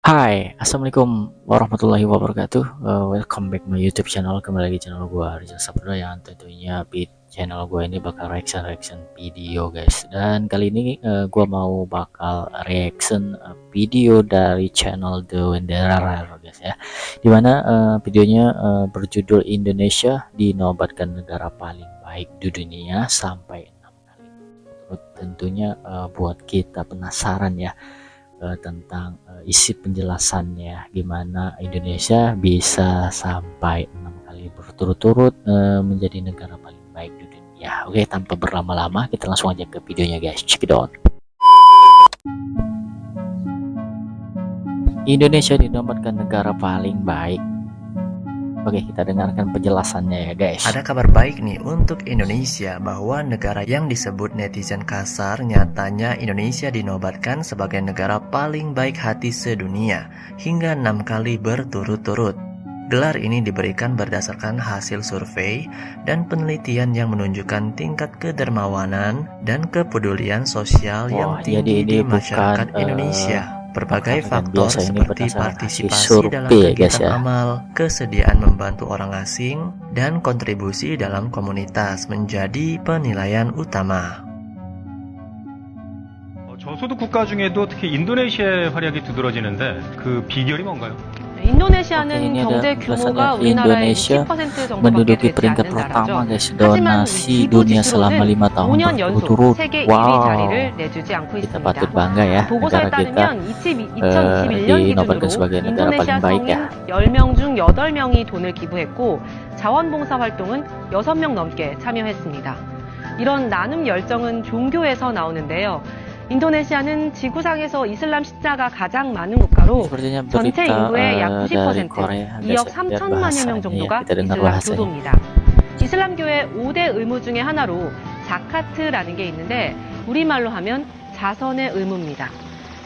Hai, assalamualaikum warahmatullahi wabarakatuh. Welcome back my YouTube channel. Kembali lagi channel gue Rizal Sabdo yang tentunya channel gue ini bakal reaction video guys. Dan kali ini gue mau bakal reaction video dari channel The Wanderer guys ya. Dimana videonya berjudul Indonesia dinobatkan negara paling baik di dunia sampai 6 kali. Tentunya buat kita penasaran ya tentang isi penjelasannya gimana Indonesia bisa sampai 6 kali berturut-turut menjadi negara paling baik di dunia. Oke, tanpa berlama-lama kita langsung aja ke videonya guys. Check it out. Indonesia dinobatkan negara paling baik. Oke, kita dengarkan penjelasannya ya guys. Ada kabar baik nih untuk Indonesia bahwa negara yang disebut netizen kasar nyatanya Indonesia dinobatkan sebagai negara paling baik hati sedunia hingga 6 kali berturut-turut. Gelar ini diberikan berdasarkan hasil survei dan penelitian yang menunjukkan tingkat kedermawanan dan kepedulian sosial yang tinggi di masyarakat Indonesia. Berbagai faktor seperti partisipasi dalam kegiatan amal, kesediaan membantu orang asing, dan kontribusi dalam komunitas menjadi penilaian utama. 저소득 국가 중에도 특히 인도네시아의 활약이 두드러지는데 그 비결이 뭔가요? 인도네시아는 경제 규모가 우리나라의 60% 정도밖에 되지 않는 나라죠. 하지만 이 dunia selama 5 tahun 5년 연속 berturut-turut. 세계 1위 자리를 내주지 않고 Kita 있습니다. patut bangga ya, 보고서에 negara kita 따르면 2021년 dinobatkan 기준으로 sebagai negara paling 인도네시아 baik ya. 성인 10명 중 8명이 돈을 기부했고 자원봉사 활동은 6명 넘게 참여했습니다. 이런 나눔 열정은 종교에서 나오는데요. 인도네시아는 지구상에서 이슬람 신자가 가장 많은 국가로 전체 인구의 약 90%, 2억 3천만여 명 정도가 이슬람 교도입니다. 이슬람교의 5대 의무 중에 하나로 자카트라는 게 있는데 우리말로 하면 자선의 의무입니다.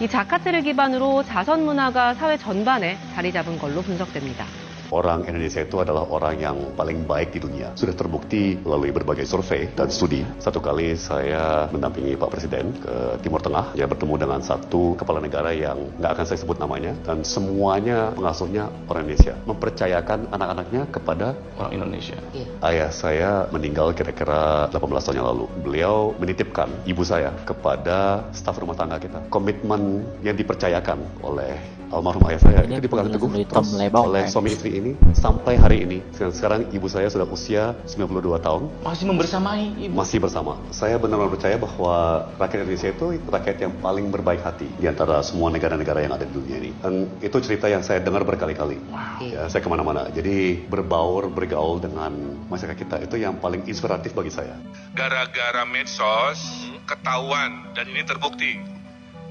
이 자카트를 기반으로 자선 문화가 사회 전반에 자리 잡은 걸로 분석됩니다. Orang Indonesia itu adalah orang yang paling baik di dunia. Sudah terbukti melalui berbagai survei dan studi. Satu kali saya mendampingi Pak Presiden ke Timur Tengah. Dia bertemu dengan satu kepala negara yang nggak akan saya sebut namanya. Dan semuanya pengasuhnya orang Indonesia. Mempercayakan anak-anaknya kepada orang Indonesia. Ayah saya meninggal kira-kira 18 tahun yang lalu. Beliau menitipkan ibu saya kepada staf rumah tangga kita. Komitmen yang dipercayakan oleh almarhum ayah saya itu dipegang teguh terus oleh suami istri ini sampai hari ini. Sekarang ibu saya sudah usia 92 tahun. Masih membersamai ibu? Masih bersama. Saya benar-benar percaya bahwa rakyat Indonesia itu rakyat yang paling berbaik hati di antara semua negara-negara yang ada di dunia ini. Dan itu cerita yang saya dengar berkali-kali. Wow. Ya, saya kemana-mana. Jadi bergaul dengan masyarakat kita itu yang paling inspiratif bagi saya. Gara-gara medsos ketahuan dan ini terbukti.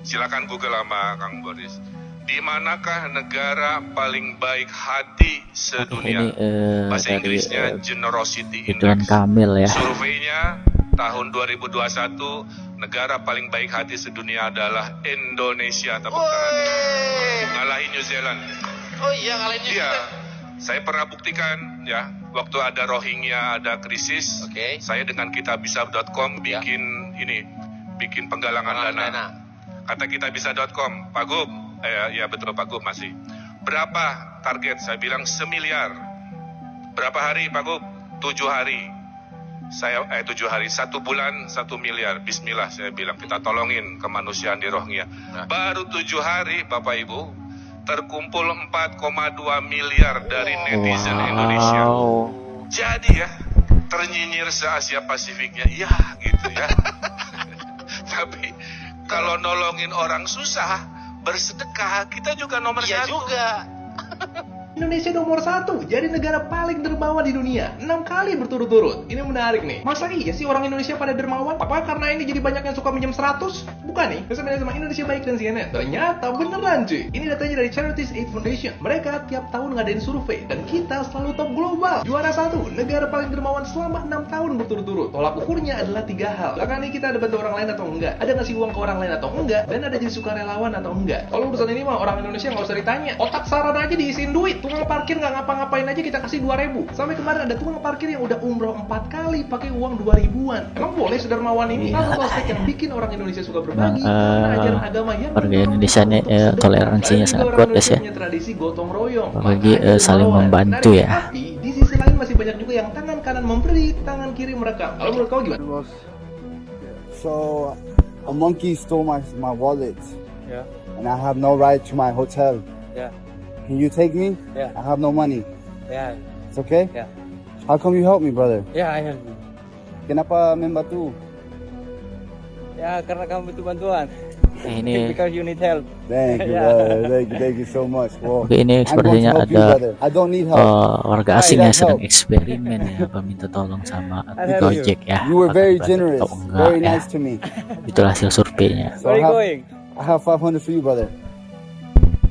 Silakan Google sama Kang Boris. Di manakah negara paling baik hati sedunia? Bahasa Inggrisnya Generosity Index. Ya. Surveinya tahun 2021, negara paling baik hati sedunia adalah Indonesia. Tepuk tangan. Ngalahin New Zealand. Oh iya, ngalahin New Zealand. Iya. Saya pernah buktikan ya, waktu ada Rohingya, ada krisis, saya dengan kitabisa.com bikin penggalangan dana. Kata kitabisa.com, Pak Gub, ya betul Pak Gub masih. Berapa target? Saya bilang 1 miliar. Berapa hari Pak Gub? 7 hari. 7 hari, 1 bulan 1 miliar. Bismillah saya bilang, kita tolongin kemanusiaan di Rohingya. Baru 7 hari Bapak Ibu, terkumpul 4,2 miliar dari netizen Indonesia. Jadi ya, ternyinyir se-Asia Pasifiknya, ya gitu ya. Tapi kalau nolongin orang susah, bersedekah, kita juga nomor satu. Juga. Indonesia nomor 1, jadi negara paling dermawan di dunia 6 kali berturut-turut. Ini menarik nih. Masa iya sih orang Indonesia pada dermawan? Apa karena ini jadi banyak yang suka minjem 100? Bukan nih, sebenarnya sama Indonesia Baik dan CNN. Ternyata beneran cuy. Ini datanya dari Charities Aid Foundation. Mereka tiap tahun ngadain survei dan kita selalu top global. Juara 1, negara paling dermawan selama 6 tahun berturut-turut. Tolak ukurnya adalah 3 hal. Belakangan ini kita ada bantu orang lain atau enggak, ada ngasih uang ke orang lain atau enggak, dan ada jadi sukarelawan atau enggak. Kalau urusan ini mah orang Indonesia nggak usah ditanya. Otak saran aja diisiin duit. Tukang parkir nggak ngapa-ngapain aja kita kasih 2.000. Sampai kemarin ada tukang parkir yang udah umroh 4 kali pakai uang 2.000-an. Emang boleh sedermawan ini? Lalu aspek yang bikin orang Indonesia suka berbagi karena ajaran agama yang warga Indonesia ini toleransinya sangat kuat guys ya. Tradisi gotong royong. Bagi saling membantu ya. Tapi di sisi lain masih banyak juga yang tangan kanan memberi, tangan kiri merekam. Kalau menurut kau gimana? So a monkey stole my wallet. Yeah. And I have no right to my hotel. Yeah. Can you take me? Yeah. I have no money. Yeah. It's okay? Yeah. How come you help me, brother? Ya, I help you. Kenapa membantu? Ya, karena kamu butuh bantuan. Ini Because you need help. Thank you, brother. Thank you so much. Well, Oke, ini I'm going to sepertinya help you, ada brother. I don't need help. warga asing yang sedang eksperimen ya, minta tolong sama Gojek ya. You were very Apakah generous, atau enggak, very ya. nice to me. Itulah hasil surveinya. So Where I are you have, going? I have 500 for you, brother.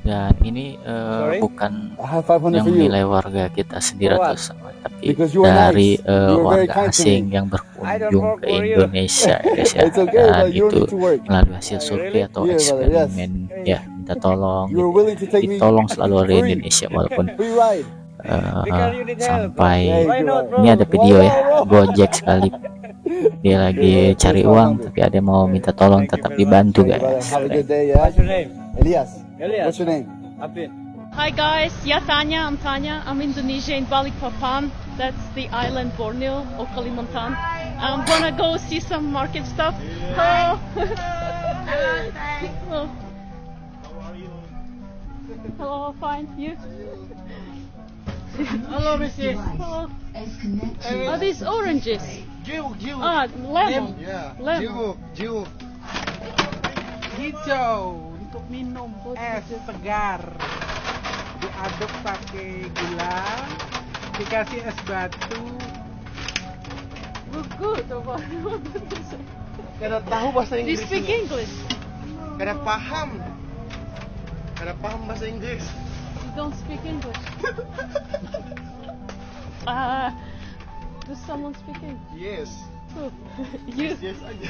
Dan ini Sorry? bukan I have 500 yang for you. menilai warga kita sendiri For what? atau sama, tapi Because you are dari nice. You are very warga kind to asing me. yang I don't berkunjung work ke for you. Indonesia guys ya. It's okay, Dan but you don't itu need to work. melalui hasil survei Really? atau Yeah, brother, yes. eksperimen ya, minta tolong You are willing to take me ditolong selalu orang free. Indonesia walaupun Free ride. Because you need help. sampai Why not, bro? ini ada video ya, Gojek sekali dia lagi cari uang tapi ada yang mau minta tolong tetap dibantu Brother, guys. have a good day, yeah? What's your name? Elias. Elias. What's your name? Apin. Hi guys, Tanya. I'm Tanya. I'm Indonesia in Balikpapan. That's the island Borneo or Kalimantan. I'm gonna go see some market stuff. Oh. Oh. Hello, fine. You? Hello, Mrs. Oh. Are these oranges? Ah, lemon. Lemon. Hijau untuk minum es segar, diaduk pakai gula, dikasih es batu. Good. Kada tahu bahasa Do you Inggris. speak English? Kada paham bahasa Inggris. You don't speak English. Does someone speak English? Yes. Who? You? Yes aja.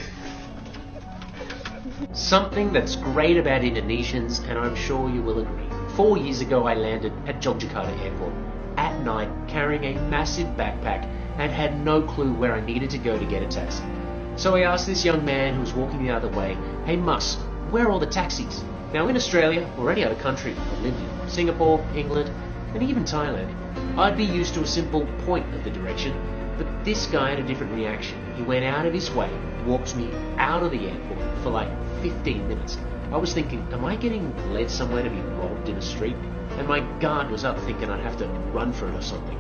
Something that's great about Indonesians, and I'm sure you will agree. 4 years ago, I landed at Yogyakarta Airport at night carrying a massive backpack and had no clue where I needed to go to get a taxi. So I asked this young man who was walking the other way, "Hey Mus, where are all the taxis?" Now in Australia, or any other country I've lived in, Singapore, England, and even Thailand, I'd be used to a simple point of the direction, but this guy had a different reaction. He went out of his way, walked me out of the airport for like 15 minutes. I was thinking, am I getting led somewhere to be robbed in a street? And my guard was up thinking I'd have to run for it or something.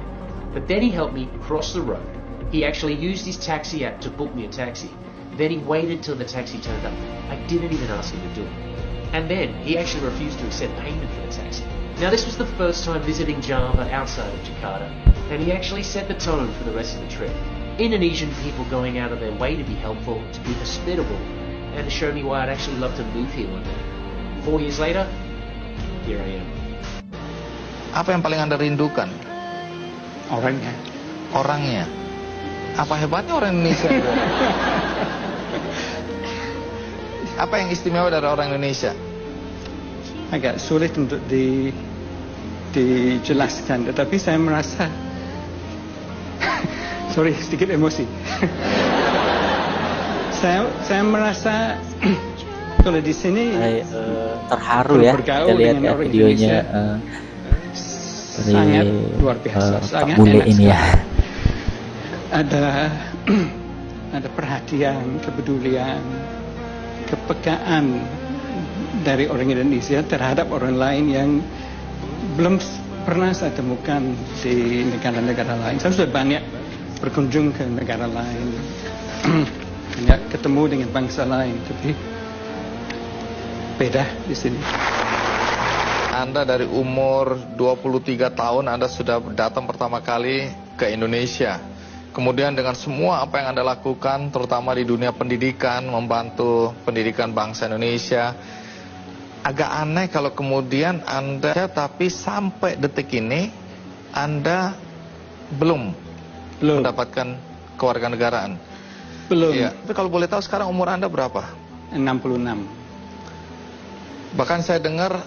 But then he helped me cross the road. He actually used his taxi app to book me a taxi. Then he waited till the taxi turned up. I didn't even ask him to do it. And then he actually refused to accept payment for the taxi. Now this was the first time visiting Java outside of Jakarta, and he actually set the tone for the rest of the trip. Indonesian people going out of their way to be helpful, to be hospitable, and to show me why I'd actually love to move here one day. 4 years later, here I am. Apa yang paling Anda rindukan? Orangnya. Orangnya. Apa hebatnya orang Indonesia? Apa yang istimewa dari orang Indonesia? Agak sulit untuk dijelaskan, tetapi saya merasa sorry, sedikit emosi. saya merasa kalau di sini terharu ya kita lihat ya videonya sangat luar biasa, sangat Bule enak ini ya. Ada perhatian, kepedulian, kepekaan dari orang Indonesia terhadap orang lain yang belum pernah saya temukan di negara-negara lain. Saya sudah banyak berkunjung ke negara lain, banyak ketemu dengan bangsa lain, tapi beda di sini. Anda dari umur 23 tahun Anda sudah datang pertama kali ke Indonesia. Kemudian dengan semua apa yang Anda lakukan, terutama di dunia pendidikan, membantu pendidikan bangsa Indonesia, agak aneh kalau kemudian Anda, tapi sampai detik ini Anda belum mendapatkan kewarganegaraan. Belum. Ya, tapi kalau boleh tahu sekarang umur Anda berapa? 66. Bahkan saya dengar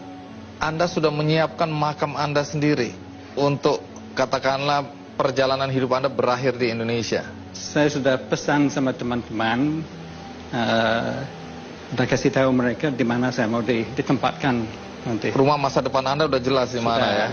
Anda sudah menyiapkan makam Anda sendiri. untuk katakanlah perjalanan hidup Anda berakhir di Indonesia? Saya sudah pesan sama teman-teman, udah kasih tahu mereka di mana saya mau ditempatkan nanti. Rumah masa depan Anda udah jelas di mana ya?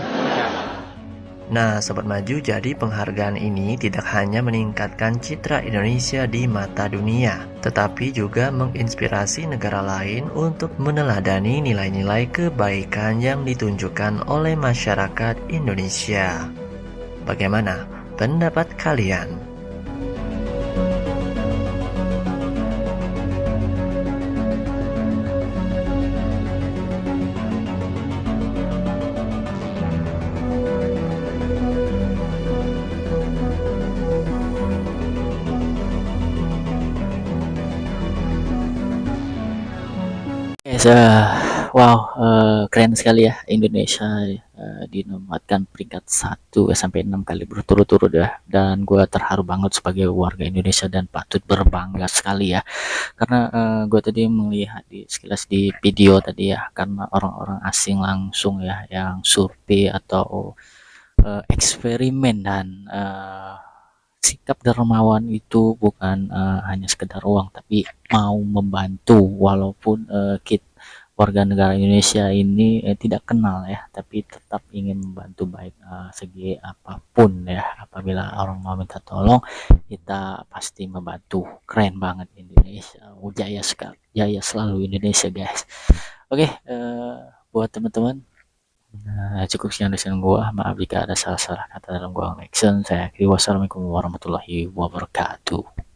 Nah, Sobat Maju, jadi penghargaan ini tidak hanya meningkatkan citra Indonesia di mata dunia, tetapi juga menginspirasi negara lain untuk meneladani nilai-nilai kebaikan yang ditunjukkan oleh masyarakat Indonesia. Bagaimana pendapat kalian? Guys, wow, keren sekali ya Indonesia dinobatkan peringkat 1 sampai 6 kali berturut-turut ya, dan gue terharu banget sebagai warga Indonesia dan patut berbangga sekali ya, karena gue tadi melihat sekilas di video tadi ya, karena orang-orang asing langsung ya yang survei atau eksperimen, dan sikap dermawan itu bukan hanya sekedar uang, tapi mau membantu, walaupun kita warga negara Indonesia ini tidak kenal ya, tapi tetap ingin membantu baik segi apapun ya. Apabila orang mau minta tolong, kita pasti membantu. Keren banget Indonesia, jaya sekali, jaya selalu Indonesia guys. Oke, buat teman-teman, cukup sekian dari gua. Maaf jika ada salah-salah kata dalam gua action. Saya akhiri, wassalamualaikum warahmatullahi wabarakatuh.